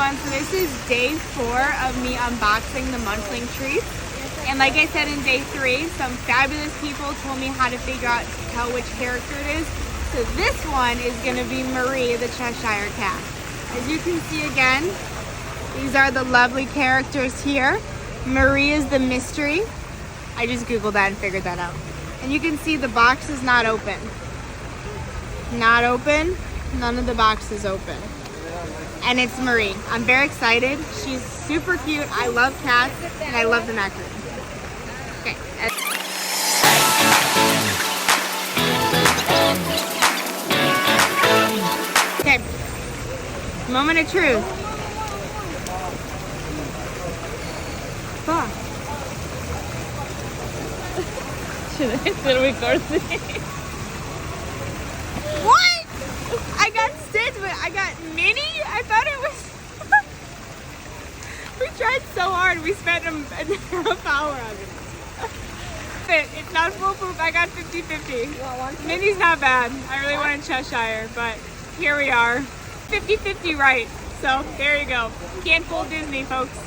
everyone, so this is day 4 of me unboxing the Munchling treats. And like I said in day 3, some fabulous people told me how to figure out to tell which character it is. So this one is going to be Marie, the Cheshire Cat. As you can see again, these are the lovely characters here. Marie is the mystery. I just googled that and figured that out. And you can see the box is not open. Not open. None of the boxes open. And it's Marie. I'm very excited. She's super cute. I love cats and I love the macaroon. Okay. Okay. Moment of truth. Fuck. Should I record this? What? I got Stitch, but I got Minnie? I thought it was... We tried so hard. We spent a half hour on it. It's not foolproof. I got 50-50. Minnie's not bad. I really wanted Cheshire, but here we are. 50-50 right. So there you go. Can't fool Disney, folks.